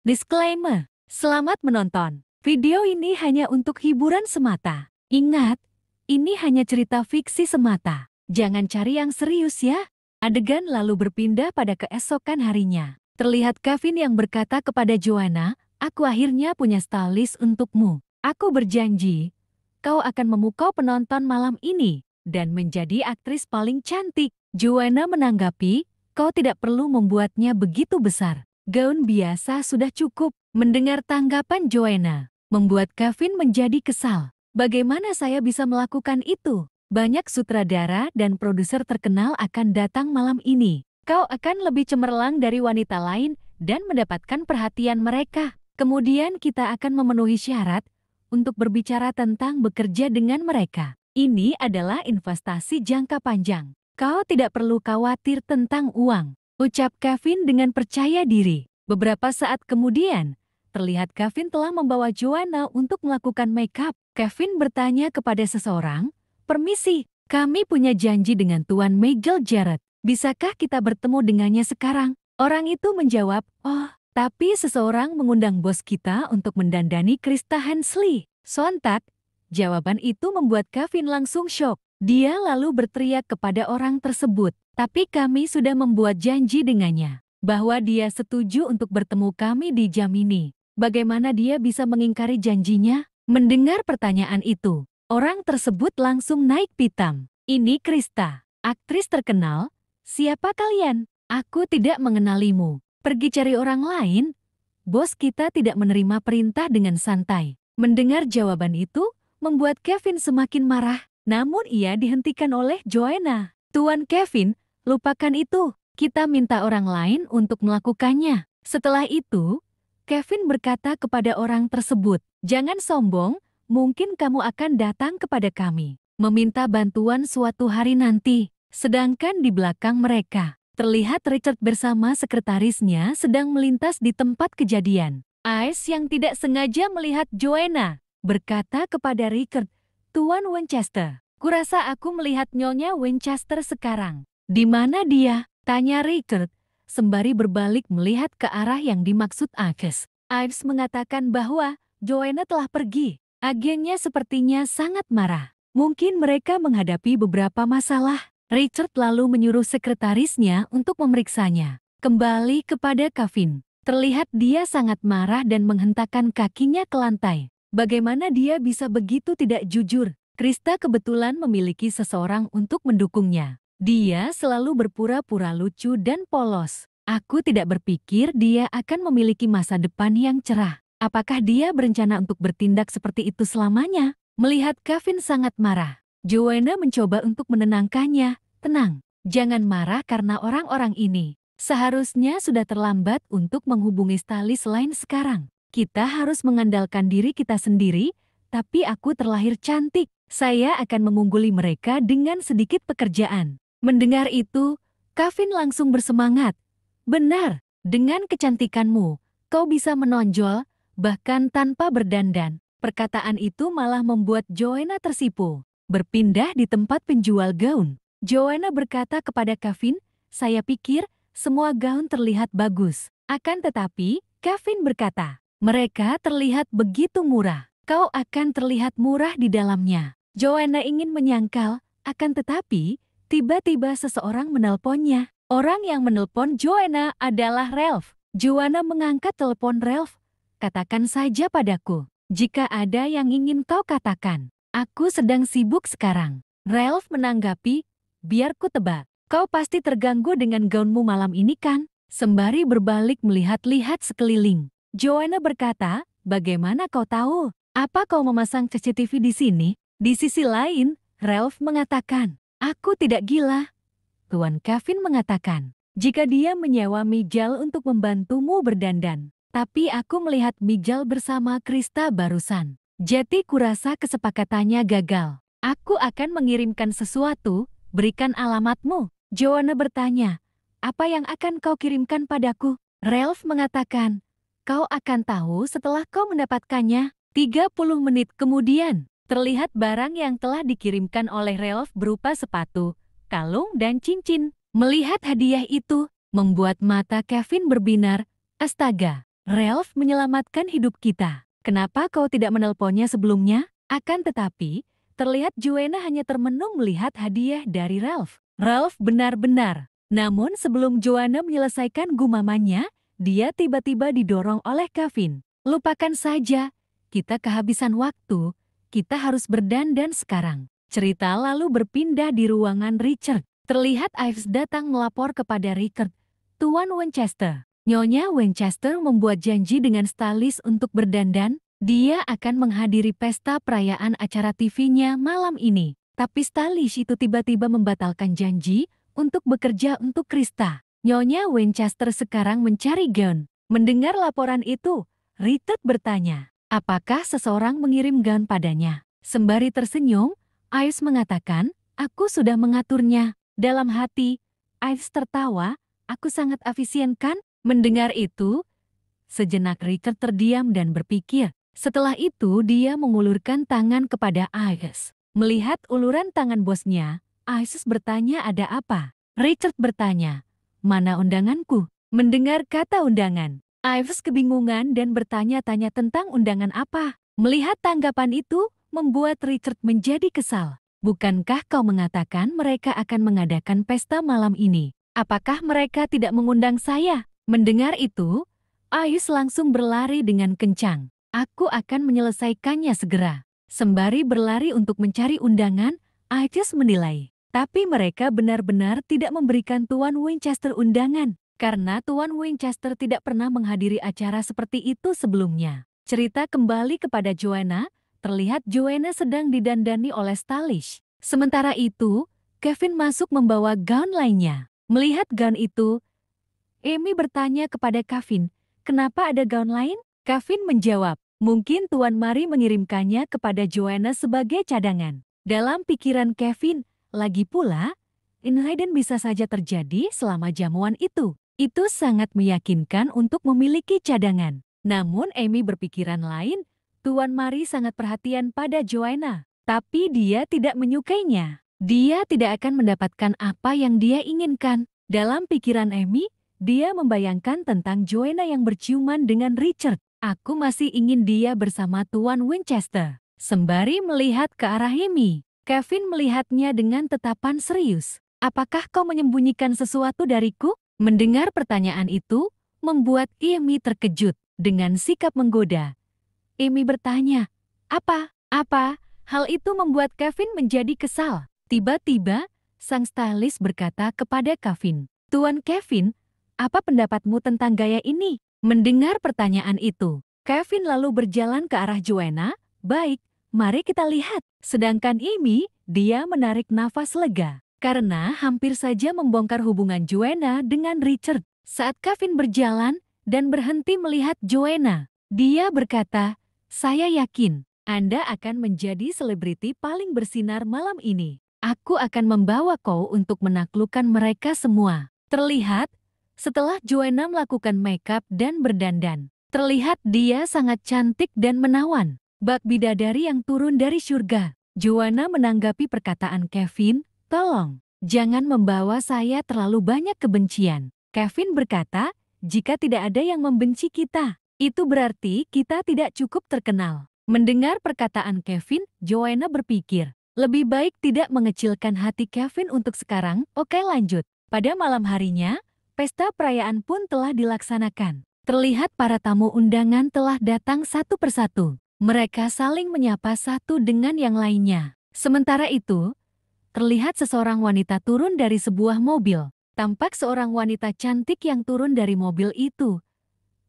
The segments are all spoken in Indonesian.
Disclaimer, selamat menonton. Video ini hanya untuk hiburan semata. Ingat, ini hanya cerita fiksi semata. Jangan cari yang serius ya. Adegan lalu berpindah pada keesokan harinya. Terlihat Kevin yang berkata kepada Joanna, "Aku akhirnya punya stylist untukmu. Aku berjanji, kau akan memukau penonton malam ini dan menjadi aktris paling cantik." Joanna menanggapi, "Kau tidak perlu membuatnya begitu besar. Gaun biasa sudah cukup." Mendengar tanggapan Joanna, membuat Kevin menjadi kesal. Bagaimana saya bisa melakukan itu? Banyak sutradara dan produser terkenal akan datang malam ini. Kau akan lebih cemerlang dari wanita lain dan mendapatkan perhatian mereka. Kemudian kita akan memenuhi syarat untuk berbicara tentang bekerja dengan mereka. Ini adalah investasi jangka panjang. Kau tidak perlu khawatir tentang uang, ucap Kevin dengan percaya diri. Beberapa saat kemudian, terlihat Kevin telah membawa Joanna untuk melakukan make-up. Kevin bertanya kepada seseorang, "Permisi, kami punya janji dengan Tuan Michael Jarrett. Bisakah kita bertemu dengannya sekarang?" Orang itu menjawab, "Oh, tapi seseorang mengundang bos kita untuk mendandani Krista Hensley." Sontak, jawaban itu membuat Kevin langsung syok. Dia lalu berteriak kepada orang tersebut, "Tapi kami sudah membuat janji dengannya bahwa dia setuju untuk bertemu kami di jam ini. Bagaimana dia bisa mengingkari janjinya?" Mendengar pertanyaan itu, orang tersebut langsung naik pitam. "Ini Krista, aktris terkenal. Siapa kalian? Aku tidak mengenalimu. Pergi cari orang lain." Bos kita tidak menerima perintah dengan santai. Mendengar jawaban itu, membuat Kevin semakin marah. Namun ia dihentikan oleh Joanna. "Tuan Kevin, lupakan itu. Kita minta orang lain untuk melakukannya." Setelah itu, Kevin berkata kepada orang tersebut, "Jangan sombong, mungkin kamu akan datang kepada kami, meminta bantuan suatu hari nanti." Sedangkan di belakang mereka, terlihat Richard bersama sekretarisnya sedang melintas di tempat kejadian. Ice yang tidak sengaja melihat Joanna, berkata kepada Richard, "Tuan Winchester, kurasa aku melihat Nyonya Winchester sekarang." "Di mana dia?" tanya Richard, sembari berbalik melihat ke arah yang dimaksud Ives. Ives mengatakan bahwa Joanna telah pergi. Agennya sepertinya sangat marah. Mungkin mereka menghadapi beberapa masalah. Richard lalu menyuruh sekretarisnya untuk memeriksanya. Kembali kepada Kevin. Terlihat dia sangat marah dan menghentakkan kakinya ke lantai. Bagaimana dia bisa begitu tidak jujur? Krista kebetulan memiliki seseorang untuk mendukungnya. Dia selalu berpura-pura lucu dan polos. Aku tidak berpikir dia akan memiliki masa depan yang cerah. Apakah dia berencana untuk bertindak seperti itu selamanya? Melihat Kevin sangat marah, Joanna mencoba untuk menenangkannya. "Tenang, jangan marah karena orang-orang ini. Seharusnya sudah terlambat untuk menghubungi stylist lain sekarang. Kita harus mengandalkan diri kita sendiri, tapi aku terlahir cantik. Saya akan mengungguli mereka dengan sedikit pekerjaan." Mendengar itu, Kevin langsung bersemangat. "Benar, dengan kecantikanmu, kau bisa menonjol, bahkan tanpa berdandan." Perkataan itu malah membuat Joanna tersipu. Berpindah di tempat penjual gaun, Joanna berkata kepada Kevin, "Saya pikir semua gaun terlihat bagus. Akan tetapi," Kevin berkata, "mereka terlihat begitu murah. Kau akan terlihat murah di dalamnya." Joanna ingin menyangkal, akan tetapi, tiba-tiba seseorang menelponnya. Orang yang menelpon Joanna adalah Ralph. Joanna mengangkat telepon Ralph. "Katakan saja padaku, jika ada yang ingin kau katakan. Aku sedang sibuk sekarang." Ralph menanggapi, "Biar ku tebak, kau pasti terganggu dengan gaunmu malam ini kan?" Sembari berbalik melihat-lihat sekeliling, Joanna berkata, "Bagaimana kau tahu? Apa kau memasang CCTV di sini?" Di sisi lain, Ralph mengatakan, "Aku tidak gila." Tuan Kevin mengatakan, "Jika dia menyewa Mijal untuk membantumu berdandan. Tapi aku melihat Mijal bersama Krista barusan. Jadi kurasa kesepakatannya gagal. Aku akan mengirimkan sesuatu, berikan alamatmu." Joanna bertanya, "Apa yang akan kau kirimkan padaku?" Ralph mengatakan, "Kau akan tahu setelah kau mendapatkannya." 30 menit kemudian, terlihat barang yang telah dikirimkan oleh Ralph berupa sepatu, kalung, dan cincin. Melihat hadiah itu, membuat mata Kevin berbinar. Astaga, Ralph menyelamatkan hidup kita. Kenapa kau tidak menelponnya sebelumnya? Akan tetapi, terlihat Joanna hanya termenung melihat hadiah dari Ralph. Ralph benar-benar. Namun sebelum Joanna menyelesaikan gumamannya, dia tiba-tiba didorong oleh Kevin. Lupakan saja, kita kehabisan waktu, kita harus berdandan sekarang. Cerita lalu berpindah di ruangan Richard. Terlihat Ives datang melapor kepada Richard, Tuan Winchester. Nyonya Winchester membuat janji dengan stylist untuk berdandan. Dia akan menghadiri pesta perayaan acara TV-nya malam ini. Tapi stylist itu tiba-tiba membatalkan janji untuk bekerja untuk Krista. Nyonya Winchester sekarang mencari gaun. Mendengar laporan itu, Richard bertanya, apakah seseorang mengirim gaun padanya? Sembari tersenyum, Ives mengatakan, aku sudah mengaturnya. Dalam hati, Ives tertawa, aku sangat efisien kan? Mendengar itu, sejenak Richard terdiam dan berpikir. Setelah itu dia mengulurkan tangan kepada Ives. Melihat uluran tangan bosnya, Ives bertanya ada apa? Richard bertanya, mana undanganku? Mendengar kata undangan, Ives kebingungan dan bertanya-tanya tentang undangan apa. Melihat tanggapan itu, membuat Richard menjadi kesal. Bukankah kau mengatakan mereka akan mengadakan pesta malam ini? Apakah mereka tidak mengundang saya? Mendengar itu, Ives langsung berlari dengan kencang. Aku akan menyelesaikannya segera. Sembari berlari untuk mencari undangan, Ives menilai. Tapi mereka benar-benar tidak memberikan Tuan Winchester undangan. Karena Tuan Winchester tidak pernah menghadiri acara seperti itu sebelumnya. Cerita kembali kepada Joanna, terlihat Joanna sedang didandani oleh stylist. Sementara itu, Kevin masuk membawa gaun lainnya. Melihat gaun itu, Amy bertanya kepada Kevin, kenapa ada gaun lain? Kevin menjawab, mungkin Tuan Mary mengirimkannya kepada Joanna sebagai cadangan. Dalam pikiran Kevin, lagi pula, insiden bisa saja terjadi selama jamuan itu. Itu sangat meyakinkan untuk memiliki cadangan. Namun Amy berpikiran lain, Tuan Mary sangat perhatian pada Joanna. Tapi dia tidak menyukainya. Dia tidak akan mendapatkan apa yang dia inginkan. Dalam pikiran Amy, dia membayangkan tentang Joanna yang berciuman dengan Richard. Aku masih ingin dia bersama Tuan Winchester. Sembari melihat ke arah Amy, Kevin melihatnya dengan tatapan serius. Apakah kau menyembunyikan sesuatu dariku? Mendengar pertanyaan itu, membuat Amy terkejut dengan sikap menggoda. Amy bertanya, apa? Apa? Hal itu membuat Kevin menjadi kesal. Tiba-tiba, sang stylist berkata kepada Kevin, Tuan Kevin, apa pendapatmu tentang gaya ini? Mendengar pertanyaan itu, Kevin lalu berjalan ke arah Joanna. Baik, mari kita lihat. Sedangkan Amy, dia menarik nafas lega. Karena hampir saja membongkar hubungan Joanna dengan Richard. Saat Kevin berjalan dan berhenti melihat Joanna, dia berkata, saya yakin Anda akan menjadi selebriti paling bersinar malam ini. Aku akan membawa kau untuk menaklukkan mereka semua. Terlihat, setelah Joanna melakukan makeup dan berdandan, terlihat dia sangat cantik dan menawan. Bak bidadari yang turun dari surga. Joanna menanggapi perkataan Kevin, tolong, jangan membawa saya terlalu banyak kebencian. Kevin berkata, jika tidak ada yang membenci kita, itu berarti kita tidak cukup terkenal. Mendengar perkataan Kevin, Joanna berpikir, lebih baik tidak mengecilkan hati Kevin untuk sekarang. Oke, lanjut. Pada malam harinya, pesta perayaan pun telah dilaksanakan. Terlihat para tamu undangan telah datang satu persatu. Mereka saling menyapa satu dengan yang lainnya. Sementara itu, terlihat seseorang wanita turun dari sebuah mobil. Tampak seorang wanita cantik yang turun dari mobil itu.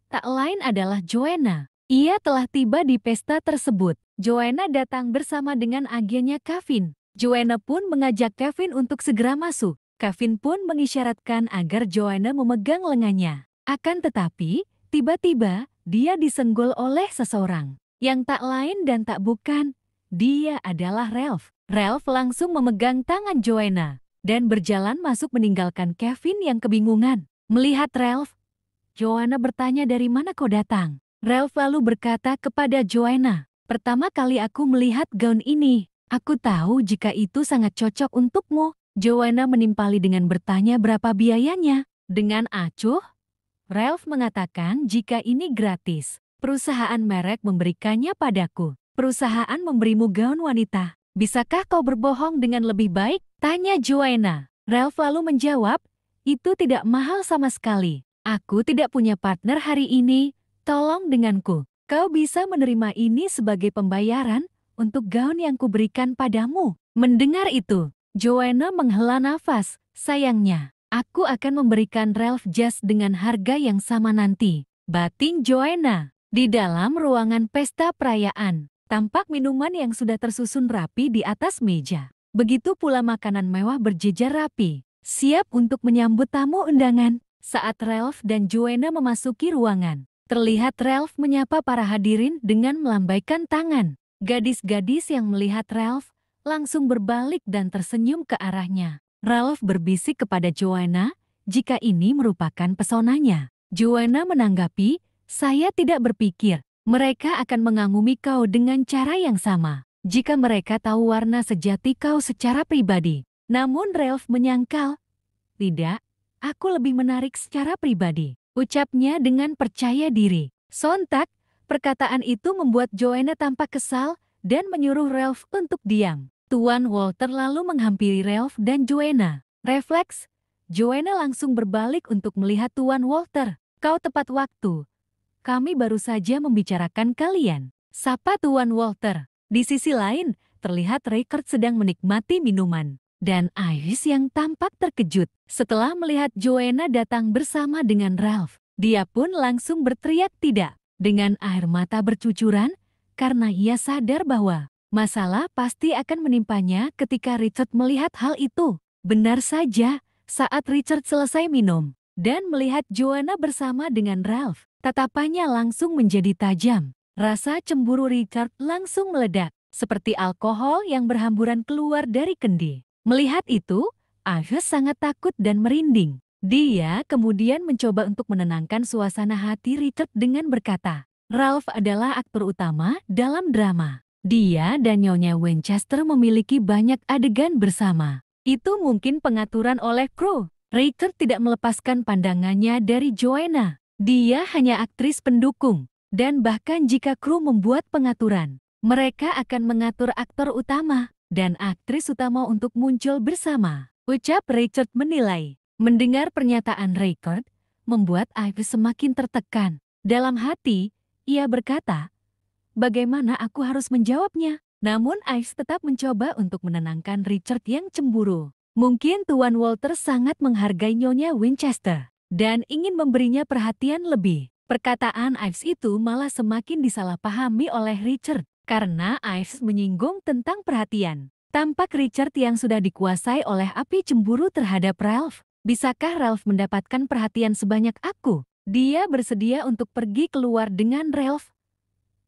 Tak lain adalah Joanna. Ia telah tiba di pesta tersebut. Joanna datang bersama dengan agennya Kevin. Joanna pun mengajak Kevin untuk segera masuk. Kevin pun mengisyaratkan agar Joanna memegang lengannya. Akan tetapi, tiba-tiba dia disenggol oleh seseorang. Yang tak lain dan tak bukan, dia adalah Ralph. Ralph langsung memegang tangan Joanna dan berjalan masuk meninggalkan Kevin yang kebingungan. Melihat Ralph, Joanna bertanya dari mana kau datang? Ralph lalu berkata kepada Joanna, pertama kali aku melihat gaun ini. Aku tahu jika itu sangat cocok untukmu. Joanna menimpali dengan bertanya berapa biayanya. Dengan acuh, Ralph mengatakan jika ini gratis. Perusahaan merek memberikannya padaku. Perusahaan memberimu gaun wanita. Bisakah kau berbohong dengan lebih baik? Tanya Joanna. Ralph lalu menjawab, itu tidak mahal sama sekali. Aku tidak punya partner hari ini. Tolong denganku. Kau bisa menerima ini sebagai pembayaran untuk gaun yang kuberikan padamu. Mendengar itu, Joanna menghela nafas. Sayangnya, aku akan memberikan Ralph jas dengan harga yang sama nanti. Batin Joanna. Di dalam ruangan pesta perayaan, tampak minuman yang sudah tersusun rapi di atas meja. Begitu pula makanan mewah berjejer rapi, siap untuk menyambut tamu undangan. Saat Ralph dan Joanna memasuki ruangan, terlihat Ralph menyapa para hadirin dengan melambaikan tangan. Gadis-gadis yang melihat Ralph langsung berbalik dan tersenyum ke arahnya. Ralph berbisik kepada Joanna jika ini merupakan pesonanya. Joanna menanggapi, saya tidak berpikir mereka akan mengagumi kau dengan cara yang sama jika mereka tahu warna sejati kau secara pribadi. Namun Ralph menyangkal, tidak, aku lebih menarik secara pribadi, ucapnya dengan percaya diri. Sontak, perkataan itu membuat Joanna tampak kesal dan menyuruh Ralph untuk diam. Tuan Walter lalu menghampiri Ralph dan Joanna. Refleks, Joanna langsung berbalik untuk melihat Tuan Walter. Kau tepat waktu. Kami baru saja membicarakan kalian. Sapa Tuan Walter. Di sisi lain, terlihat Rickard sedang menikmati minuman. Dan Iris yang tampak terkejut setelah melihat Joanna datang bersama dengan Ralph. Dia pun langsung berteriak tidak. Dengan air mata bercucuran, karena ia sadar bahwa masalah pasti akan menimpanya ketika Richard melihat hal itu. Benar saja, saat Richard selesai minum dan melihat Joanna bersama dengan Ralph, tatapannya langsung menjadi tajam. Rasa cemburu Richard langsung meledak, seperti alkohol yang berhamburan keluar dari kendi. Melihat itu, Iris sangat takut dan merinding. Dia kemudian mencoba untuk menenangkan suasana hati Richard dengan berkata, Ralph adalah aktor utama dalam drama. Dia dan Nyonya Winchester memiliki banyak adegan bersama. Itu mungkin pengaturan oleh kru. Richard tidak melepaskan pandangannya dari Joanna. Dia hanya aktris pendukung. Dan bahkan jika kru membuat pengaturan, mereka akan mengatur aktor utama dan aktris utama untuk muncul bersama. Ucap Richard menilai. Mendengar pernyataan Richard, membuat Iris semakin tertekan. Dalam hati, ia berkata, bagaimana aku harus menjawabnya? Namun Iris tetap mencoba untuk menenangkan Richard yang cemburu. Mungkin Tuan Walter sangat menghargai Nyonya Winchester dan ingin memberinya perhatian lebih. Perkataan Ives itu malah semakin disalahpahami oleh Richard karena Ives menyinggung tentang perhatian. Tampak Richard yang sudah dikuasai oleh api cemburu terhadap Ralph. Bisakah Ralph mendapatkan perhatian sebanyak aku? Dia bersedia untuk pergi keluar dengan Ralph.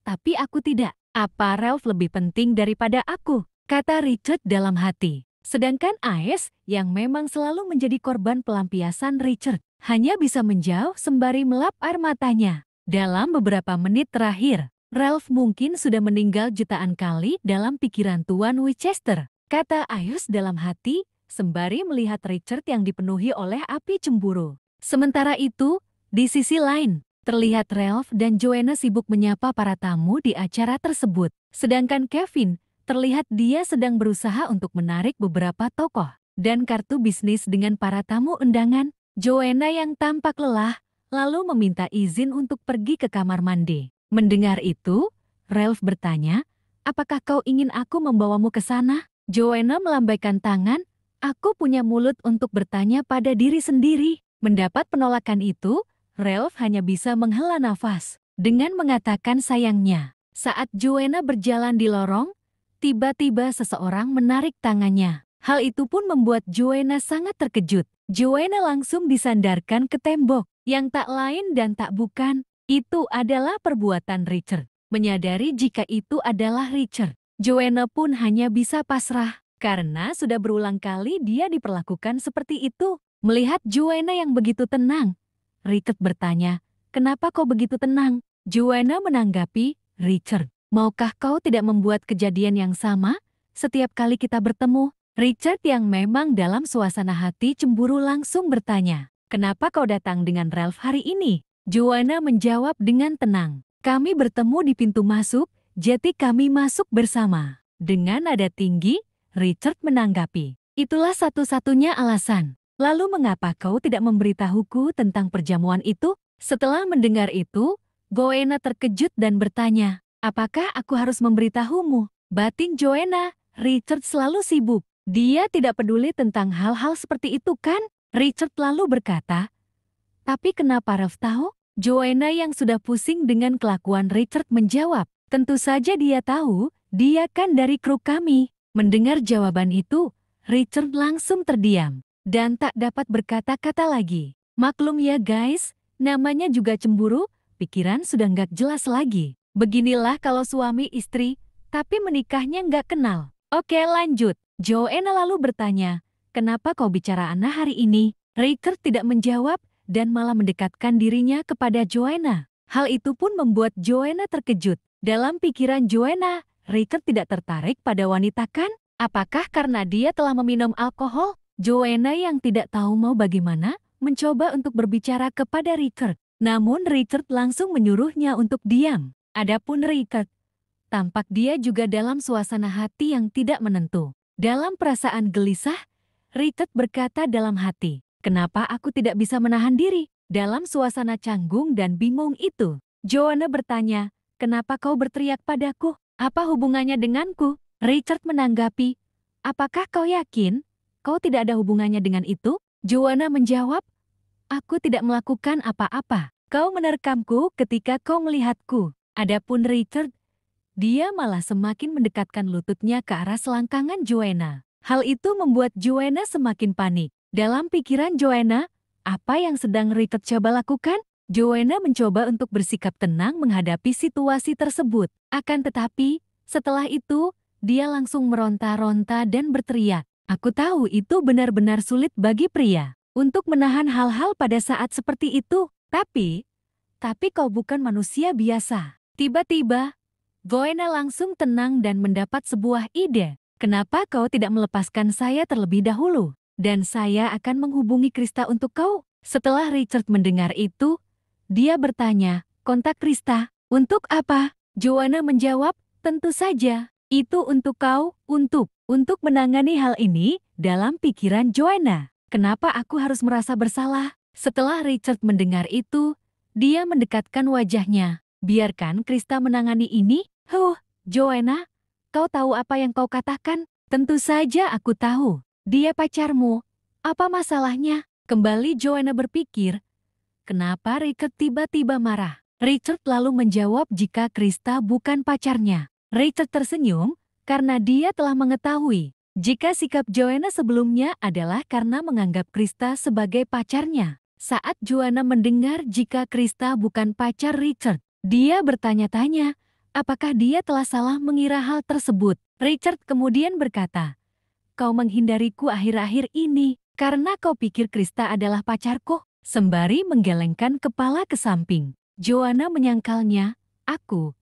Tapi aku tidak. Apa Ralph lebih penting daripada aku? Kata Richard dalam hati. Sedangkan Ives yang memang selalu menjadi korban pelampiasan Richard, hanya bisa menjauh sembari melap air matanya. Dalam beberapa menit terakhir, Ralph mungkin sudah meninggal jutaan kali dalam pikiran Tuan Winchester, kata Ives dalam hati, sembari melihat Richard yang dipenuhi oleh api cemburu. Sementara itu, di sisi lain, terlihat Ralph dan Joanna sibuk menyapa para tamu di acara tersebut. Sedangkan Kevin, terlihat dia sedang berusaha untuk menarik beberapa tokoh dan kartu bisnis dengan para tamu undangan. Joanna yang tampak lelah, lalu meminta izin untuk pergi ke kamar mandi. Mendengar itu, Ralph bertanya, apakah kau ingin aku membawamu ke sana? Joanna melambaikan tangan, aku punya mulut untuk bertanya pada diri sendiri. Mendapat penolakan itu, Ralph hanya bisa menghela nafas dengan mengatakan sayangnya. Saat Joanna berjalan di lorong, tiba-tiba seseorang menarik tangannya. Hal itu pun membuat Joanna sangat terkejut. Joanna langsung disandarkan ke tembok, yang tak lain dan tak bukan, itu adalah perbuatan Richard. Menyadari jika itu adalah Richard, Joanna pun hanya bisa pasrah, karena sudah berulang kali dia diperlakukan seperti itu. Melihat Joanna yang begitu tenang, Richard bertanya, kenapa kau begitu tenang? Joanna menanggapi, Richard, maukah kau tidak membuat kejadian yang sama setiap kali kita bertemu? Richard yang memang dalam suasana hati cemburu langsung bertanya, kenapa kau datang dengan Ralph hari ini? Joanna menjawab dengan tenang. Kami bertemu di pintu masuk, jadi kami masuk bersama. Dengan nada tinggi, Richard menanggapi. Itulah satu-satunya alasan. Lalu mengapa kau tidak memberitahuku tentang perjamuan itu? Setelah mendengar itu, Joanna terkejut dan bertanya, apakah aku harus memberitahumu? Batin Joanna, Richard selalu sibuk. Dia tidak peduli tentang hal-hal seperti itu kan? Richard lalu berkata, tapi kenapa Ralph tahu? Joanna yang sudah pusing dengan kelakuan Richard menjawab, tentu saja dia tahu, dia kan dari kru kami. Mendengar jawaban itu, Richard langsung terdiam dan tak dapat berkata-kata lagi. Maklum ya guys, namanya juga cemburu, pikiran sudah nggak jelas lagi. Beginilah kalau suami istri, tapi menikahnya nggak kenal. Oke lanjut, Joanna lalu bertanya, kenapa kau bicara aneh hari ini? Richard tidak menjawab, dan malah mendekatkan dirinya kepada Joanna. Hal itu pun membuat Joanna terkejut. Dalam pikiran Joanna, Richard tidak tertarik pada wanita kan? Apakah karena dia telah meminum alkohol? Joanna yang tidak tahu mau bagaimana, mencoba untuk berbicara kepada Richard. Namun Richard langsung menyuruhnya untuk diam. Adapun Richard, tampak dia juga dalam suasana hati yang tidak menentu. Dalam perasaan gelisah, Richard berkata dalam hati, kenapa aku tidak bisa menahan diri? Dalam suasana canggung dan bingung itu, Joanna bertanya, kenapa kau berteriak padaku? Apa hubungannya denganku? Richard menanggapi, apakah kau yakin? Kau tidak ada hubungannya dengan itu? Joanna menjawab, aku tidak melakukan apa-apa. Kau menerkamku ketika kau melihatku. Adapun Richard, dia malah semakin mendekatkan lututnya ke arah selangkangan Joanna. Hal itu membuat Joanna semakin panik. Dalam pikiran Joanna, apa yang sedang Richard coba lakukan? Joanna mencoba untuk bersikap tenang menghadapi situasi tersebut. Akan tetapi, setelah itu, dia langsung meronta-ronta dan berteriak. Aku tahu itu benar-benar sulit bagi pria untuk menahan hal-hal pada saat seperti itu. Tapi kau bukan manusia biasa. Tiba-tiba, Joanna langsung tenang dan mendapat sebuah ide. Kenapa kau tidak melepaskan saya terlebih dahulu? Dan saya akan menghubungi Krista untuk kau. Setelah Richard mendengar itu, dia bertanya, kontak Krista, untuk apa? Joanna menjawab, tentu saja, itu untuk kau, untuk menangani hal ini. Dalam pikiran Joanna, kenapa aku harus merasa bersalah? Setelah Richard mendengar itu, dia mendekatkan wajahnya. Biarkan Krista menangani ini. Joanna, kau tahu apa yang kau katakan? Tentu saja aku tahu. Dia pacarmu. Apa masalahnya? Kembali Joanna berpikir, kenapa Richard tiba-tiba marah? Richard lalu menjawab jika Krista bukan pacarnya. Richard tersenyum karena dia telah mengetahui jika sikap Joanna sebelumnya adalah karena menganggap Krista sebagai pacarnya. Saat Joanna mendengar jika Krista bukan pacar Richard, dia bertanya-tanya, apakah dia telah salah mengira hal tersebut? Richard kemudian berkata, kau menghindariku akhir-akhir ini karena kau pikir Krista adalah pacarku. Sembari menggelengkan kepala ke samping, Joanna menyangkalnya, aku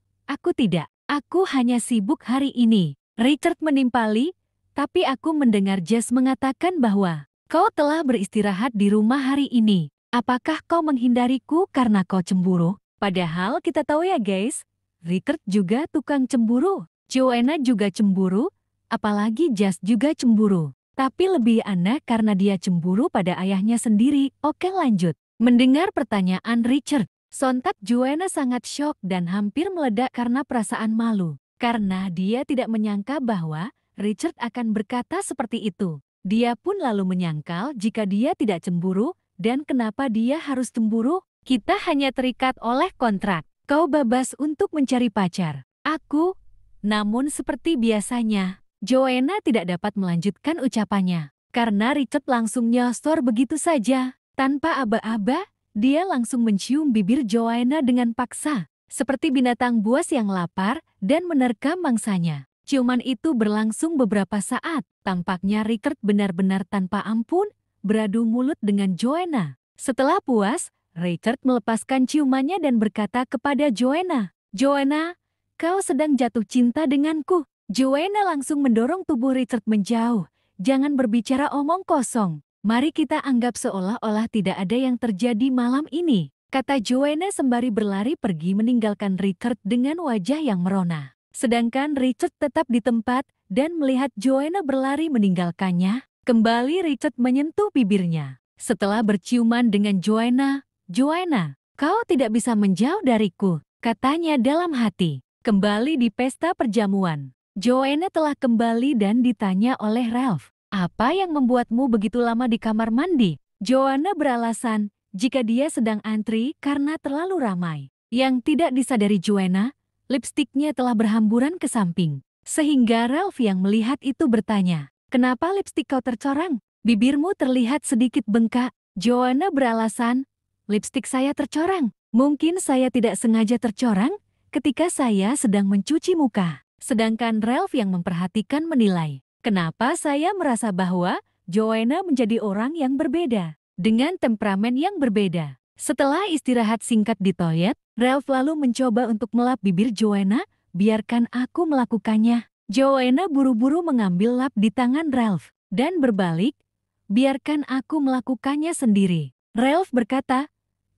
tidak. Aku hanya sibuk hari ini. Richard menimpali, tapi aku mendengar Jess mengatakan bahwa kau telah beristirahat di rumah hari ini. Apakah kau menghindariku karena kau cemburu? Padahal kita tahu ya guys, Richard juga tukang cemburu. Joanna juga cemburu. Apalagi Jess juga cemburu. Tapi lebih aneh karena dia cemburu pada ayahnya sendiri. Oke lanjut. Mendengar pertanyaan Richard, sontak Joanna sangat syok dan hampir meledak karena perasaan malu. Karena dia tidak menyangka bahwa Richard akan berkata seperti itu. Dia pun lalu menyangkal jika dia tidak cemburu dan kenapa dia harus cemburu. Kita hanya terikat oleh kontrak. Kau bebas untuk mencari pacar. Aku, namun seperti biasanya, Joanna tidak dapat melanjutkan ucapannya, karena Richard langsung nyosor begitu saja. Tanpa aba-aba, dia langsung mencium bibir Joanna dengan paksa, seperti binatang buas yang lapar dan menerkam mangsanya. Ciuman itu berlangsung beberapa saat. Tampaknya Richard benar-benar tanpa ampun, beradu mulut dengan Joanna. Setelah puas, Richard melepaskan ciumannya dan berkata kepada Joanna, Joanna, kau sedang jatuh cinta denganku. Joanna langsung mendorong tubuh Richard menjauh. Jangan berbicara omong kosong. Mari kita anggap seolah-olah tidak ada yang terjadi malam ini, kata Joanna sembari berlari pergi meninggalkan Richard dengan wajah yang merona. Sedangkan Richard tetap di tempat dan melihat Joanna berlari meninggalkannya, kembali Richard menyentuh bibirnya. Setelah berciuman dengan Joanna, "Joanna, kau tidak bisa menjauh dariku," katanya dalam hati. Kembali di pesta perjamuan, Joanna telah kembali dan ditanya oleh Ralph, "Apa yang membuatmu begitu lama di kamar mandi?" Joanna beralasan jika dia sedang antri karena terlalu ramai. Yang tidak disadari Joanna, lipstiknya telah berhamburan ke samping. Sehingga Ralph yang melihat itu bertanya, "Kenapa lipstik kau tercorang? Bibirmu terlihat sedikit bengkak." Joanna beralasan, "Lipstik saya tercorang. Mungkin saya tidak sengaja tercorang ketika saya sedang mencuci muka." Sedangkan Ralph yang memperhatikan menilai, kenapa saya merasa bahwa Joanna menjadi orang yang berbeda, dengan temperamen yang berbeda. Setelah istirahat singkat di toilet, Ralph lalu mencoba untuk melap bibir Joanna. "Biarkan aku melakukannya." Joanna buru-buru mengambil lap di tangan Ralph dan berbalik, "Biarkan aku melakukannya sendiri." Ralph berkata,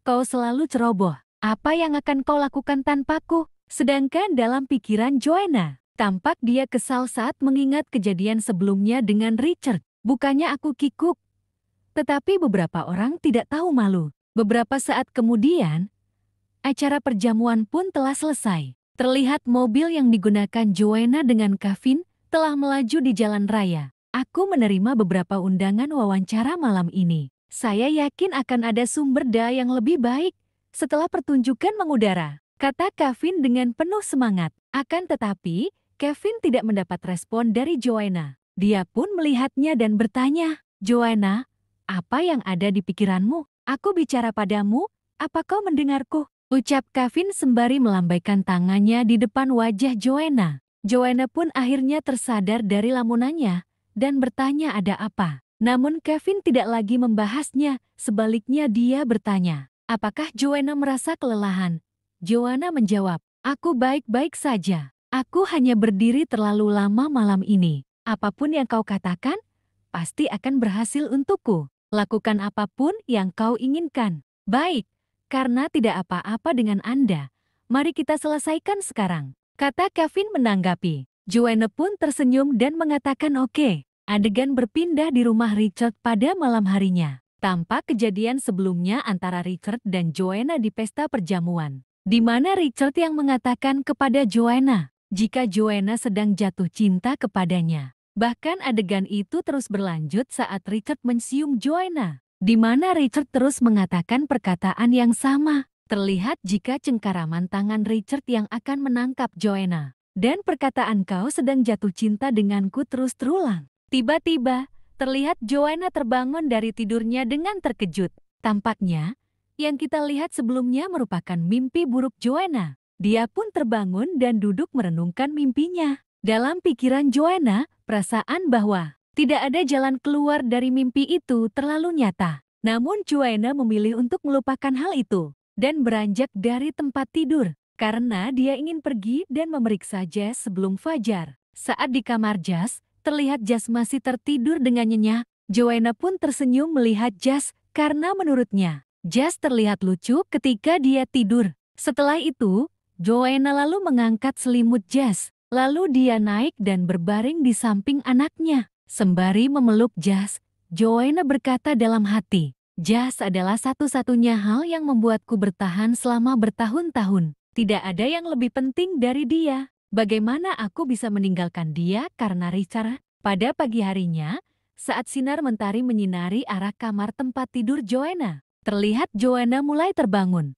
"Kau selalu ceroboh. Apa yang akan kau lakukan tanpaku?" Sedangkan dalam pikiran Joanna, tampak dia kesal saat mengingat kejadian sebelumnya dengan Richard. "Bukannya aku kikuk, tetapi beberapa orang tidak tahu malu." Beberapa saat kemudian, acara perjamuan pun telah selesai. Terlihat mobil yang digunakan Joanna dengan Kevin telah melaju di jalan raya. "Aku menerima beberapa undangan wawancara malam ini. Saya yakin akan ada sumber daya yang lebih baik setelah pertunjukan mengudara," kata Kevin dengan penuh semangat. Akan tetapi, Kevin tidak mendapat respon dari Joanna. Dia pun melihatnya dan bertanya, "Joanna, apa yang ada di pikiranmu? Aku bicara padamu, apa kau mendengarku?" Ucap Kevin sembari melambaikan tangannya di depan wajah Joanna. Joanna pun akhirnya tersadar dari lamunannya dan bertanya ada apa. Namun Kevin tidak lagi membahasnya, sebaliknya dia bertanya, "Apakah Joanna merasa kelelahan?" Joanna menjawab, "Aku baik-baik saja. Aku hanya berdiri terlalu lama malam ini. Apapun yang kau katakan, pasti akan berhasil untukku. Lakukan apapun yang kau inginkan." "Baik, karena tidak apa-apa dengan Anda. Mari kita selesaikan sekarang," kata Kevin menanggapi. Joanna pun tersenyum dan mengatakan oke. Adegan berpindah di rumah Richard pada malam harinya. Tampak kejadian sebelumnya antara Richard dan Joanna di pesta perjamuan, di mana Richard yang mengatakan kepada Joanna jika Joanna sedang jatuh cinta kepadanya. Bahkan adegan itu terus berlanjut saat Richard mencium Joanna, di mana Richard terus mengatakan perkataan yang sama. Terlihat jika cengkaraman tangan Richard yang akan menangkap Joanna. Dan perkataan "kau sedang jatuh cinta denganku" terus terulang. Tiba-tiba, terlihat Joanna terbangun dari tidurnya dengan terkejut. Tampaknya, yang kita lihat sebelumnya merupakan mimpi buruk Joanna. Dia pun terbangun dan duduk merenungkan mimpinya. Dalam pikiran Joanna, perasaan bahwa tidak ada jalan keluar dari mimpi itu terlalu nyata. Namun Joanna memilih untuk melupakan hal itu dan beranjak dari tempat tidur karena dia ingin pergi dan memeriksa Jess sebelum fajar. Saat di kamar Jess, terlihat Jess masih tertidur dengan nyenyak. Joanna pun tersenyum melihat Jess karena menurutnya Jess terlihat lucu ketika dia tidur. Setelah itu, Joanna lalu mengangkat selimut Jess. Lalu dia naik dan berbaring di samping anaknya. Sembari memeluk Jess, Joanna berkata dalam hati, "Jess adalah satu-satunya hal yang membuatku bertahan selama bertahun-tahun. Tidak ada yang lebih penting dari dia. Bagaimana aku bisa meninggalkan dia karena Richard?" Pada pagi harinya, saat sinar mentari menyinari arah kamar tempat tidur Joanna, terlihat Joanna mulai terbangun.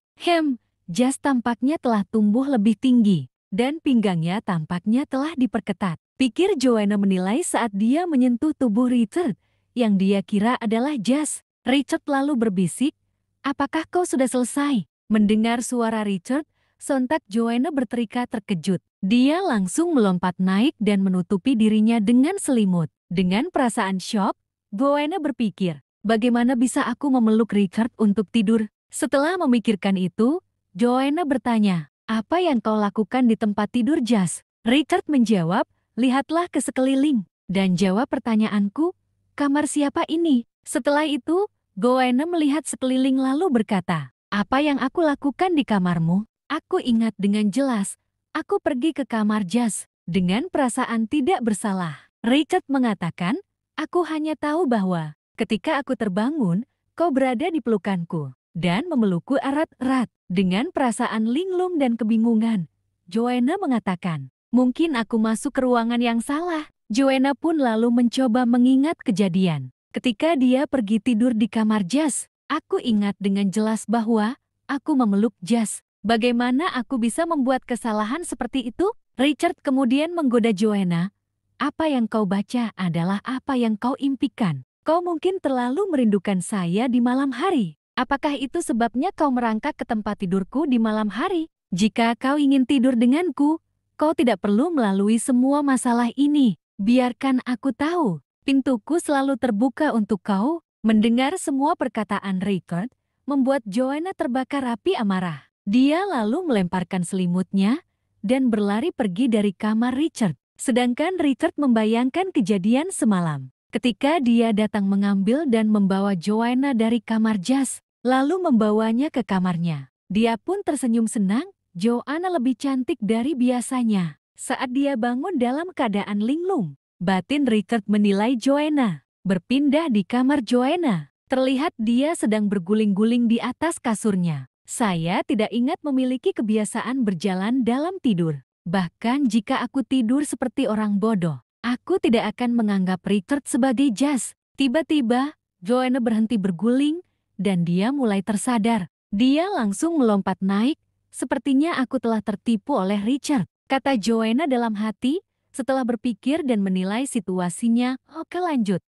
Jess tampaknya telah tumbuh lebih tinggi dan pinggangnya tampaknya telah diperketat. Pikir Joanna menilai saat dia menyentuh tubuh Richard, yang dia kira adalah Jess. Richard lalu berbisik, "Apakah kau sudah selesai?" Mendengar suara Richard, sontak Joanna berteriak terkejut. Dia langsung melompat naik dan menutupi dirinya dengan selimut. Dengan perasaan syok, Joanna berpikir, bagaimana bisa aku memeluk Richard untuk tidur? Setelah memikirkan itu, Joanna bertanya, "Apa yang kau lakukan di tempat tidur Jess?" Richard menjawab, "Lihatlah ke sekeliling." Dan jawab pertanyaanku, "Kamar siapa ini?" Setelah itu, Joanna melihat sekeliling lalu berkata, "Apa yang aku lakukan di kamarmu?" Aku ingat dengan jelas, aku pergi ke kamar Jas dengan perasaan tidak bersalah. Richard mengatakan, "Aku hanya tahu bahwa ketika aku terbangun, kau berada di pelukanku dan memelukku erat-erat." Dengan perasaan linglung dan kebingungan, Joanna mengatakan, "Mungkin aku masuk ke ruangan yang salah." Joanna pun lalu mencoba mengingat kejadian. Ketika dia pergi tidur di kamar Jas, aku ingat dengan jelas bahwa aku memeluk Jas. Bagaimana aku bisa membuat kesalahan seperti itu? Richard kemudian menggoda Joanna. "Apa yang kau baca adalah apa yang kau impikan. Kau mungkin terlalu merindukan saya di malam hari. Apakah itu sebabnya kau merangkak ke tempat tidurku di malam hari? Jika kau ingin tidur denganku, kau tidak perlu melalui semua masalah ini. Biarkan aku tahu. Pintuku selalu terbuka untuk kau." Mendengar semua perkataan Richard, membuat Joanna terbakar api amarah. Dia lalu melemparkan selimutnya dan berlari pergi dari kamar Richard. Sedangkan Richard membayangkan kejadian semalam. Ketika dia datang mengambil dan membawa Joanna dari kamar Jas, lalu membawanya ke kamarnya. Dia pun tersenyum senang, Joanna lebih cantik dari biasanya. Saat dia bangun dalam keadaan linglung, batin Richard menilai Joanna. Berpindah di kamar Joanna, terlihat dia sedang berguling-guling di atas kasurnya. Saya tidak ingat memiliki kebiasaan berjalan dalam tidur. Bahkan jika aku tidur seperti orang bodoh, aku tidak akan menganggap Richard sebagai Jas. Tiba-tiba, Joanna berhenti berguling, dan dia mulai tersadar. Dia langsung melompat naik, "Sepertinya aku telah tertipu oleh Richard," kata Joanna dalam hati, setelah berpikir dan menilai situasinya. "Oke, lanjut."